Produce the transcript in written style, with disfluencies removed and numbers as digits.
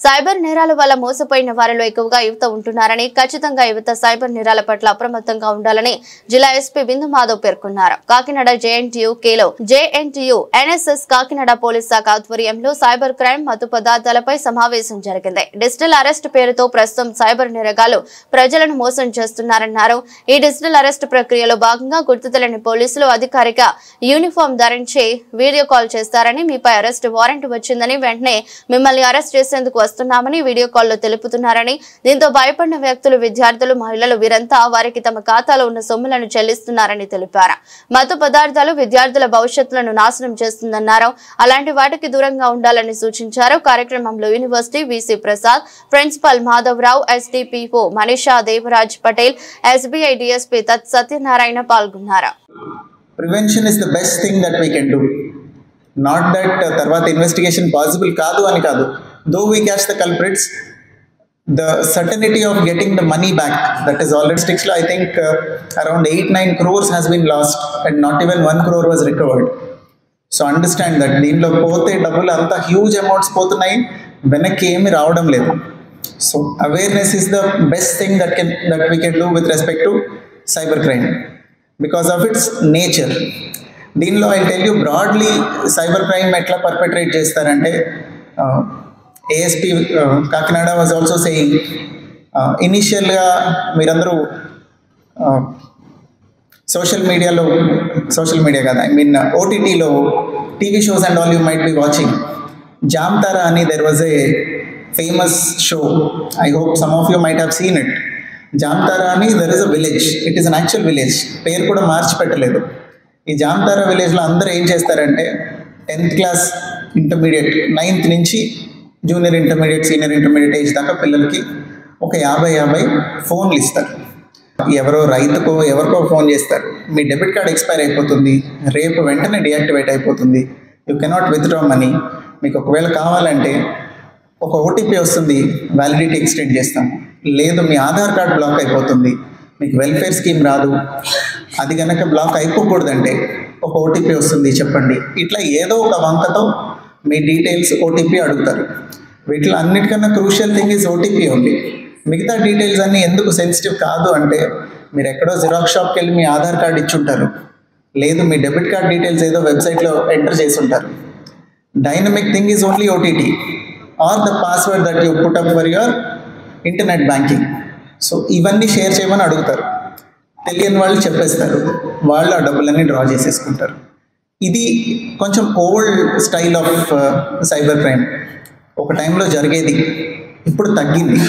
Cyber నేరాల వల్ల మోసపోయిన వారిలో ఎక్కువగా యువత ఉంటున్నారని, ఖచ్చితంగా యువత సైబర్ నేరాల పట్ల అప్రమత్తంగా ఉండాలని జిల్లా ఎస్పీ బిందు మాధవ్ పేర్కొన్నారు. Kakinada JNTU NSS Kakinada police శాఖ ఆధ్వర్యంలో సైబర్ క్రైమ్ మత్తు పదార్థాలపై సమావేశం జరిగింది. డిజిటల్ అరెస్ట్ పేరుతో ప్రస్తుతం సైబర్ నేరగాళ్లు ప్రజలను మోసం చేస్తున్నారన్నారు. ఈ డిజిటల్ అరెస్ట్ ప్రక్రియలో భాగంగా గుర్తు తెలియని పోలీసులు అధికారిక యూనిఫామ్ ధరించి వీడియో కాల్ చేస్తారని, మీపై అరెస్ట్ వారెంట్ వచ్చిందని, వెంటనే మిమ్మల్ని అరెస్ట్ చేసేందుకు వస్తున్నామని వీడియో కాల్లో తెలుపుతున్నారని, దీంతో భయపడిన వ్యక్తులు, విద్యార్థులు, మహిళలు వీరంతా వారికి తమ ఖాతాలో ఉన్న సొమ్ములను చెల్లిస్తున్నారని తెలిపారు. మత్తు పదార్థాలు విద్యార్థుల భవిష్యత్తులను నాశనం చేస్తుందన్నారు. అలాంటి వాటికి దూరంగా ఉండాలని సూచించారు. కార్యక్రమంలో university VC Prasad, principal Madhavarao, SDPO Manisha Devaraj Patel, SBI DSP Satyanarayana పాల్గొన్నారు. Prevention is the best thing that we can do. Not that తర్వాత ఇన్వెస్టిగేషన్ పాసిబుల్ కాదు అని కాదు. Though we catch the culprits, the certainty of getting the money back, that is already sticks. I think around 8-9 crores has been lost and not even 1 crore was recovered. So understand that దీనిలో పోతే డబ్బులు అంత huge amounts పోతున్నాయి, వెనక్కి ఏమి రావడం లేదు. So awareness is the best thing that we can do with respect to cyber crime because of its nature. దీనిలో I tell you broadly cyber crime ఎట్లా పర్పెట్రేట్ చేస్తారంటే, ASP Kakinada was also saying, ఇనీషియల్గా మీరందరూ సోషల్ మీడియా కదా, I mean ఓటీటీలో TV shows and all you might be watching. Jamtara అని there was a famous show. I hope some of you might have seen it. Jamtara అని there is a village, it is an actual village, పేరు కూడా మార్చి పెట్టలేదు. ఈ జామ్తారా విలేజ్లో అందరూ ఏం చేస్తారంటే 10th క్లాస్ ఇంటర్మీడియట్, 9th నుంచి junior intermediate, senior intermediate age దాకా పిల్లలకి ఒక 50 ఫోన్లు ఇస్తారు. ఎవరో రైతుకో ఎవరికో ఫోన్ చేస్తారు, మీ డెబిట్ కార్డ్ ఎక్స్పైర్ అయిపోతుంది, రేపు వెంటనే డియాక్టివేట్ అయిపోతుంది, యూ కెనాట్ విత్డ్రా మనీ, మీకు ఒకవేళ కావాలంటే ఒక ఓటీపీ వస్తుంది, వ్యాలిడిటీ ఎక్స్టెండ్ చేస్తాము, లేదు మీ ఆధార్ కార్డ్ బ్లాక్ అయిపోతుంది, మీకు వెల్ఫేర్ స్కీమ్ రాదు, అది కనుక బ్లాక్ అయిపోకూడదంటే ఒక ఓటీపీ వస్తుంది చెప్పండి. ఇట్లా ఏదో ఒక వంకతో మీ డీటెయిల్స్ ఓటీపీ అడుగుతారు. వీటిలో అన్నిటికన్నా crucial thing is OTP only. మిగతా డీటెయిల్స్ అన్నీ ఎందుకు సెన్సిటివ్ కాదు అంటే, మీరు ఎక్కడో జిరాక్స్ షాప్కి వెళ్ళి మీ ఆధార్ కార్డ్ ఇచ్చుంటారు, లేదు మీ డెబిట్ కార్డ్ డీటెయిల్స్ ఏదో వెబ్సైట్లో ఎంటర్ చేసి ఉంటారు. Dynamic thing is only OTP or the password that you put up for your internet banking. So ఇవన్నీ షేర్ చేయమని అడుగుతారు. తెలియని వాళ్ళు చెప్పేస్తారు, వాళ్ళు ఆ డబ్బులన్నీ డ్రా చేసేసుకుంటారు. ఇది కొంచెం old style of cyber crime. ఒక టైంలో జరిగేది, ఇప్పుడు తగ్గింది.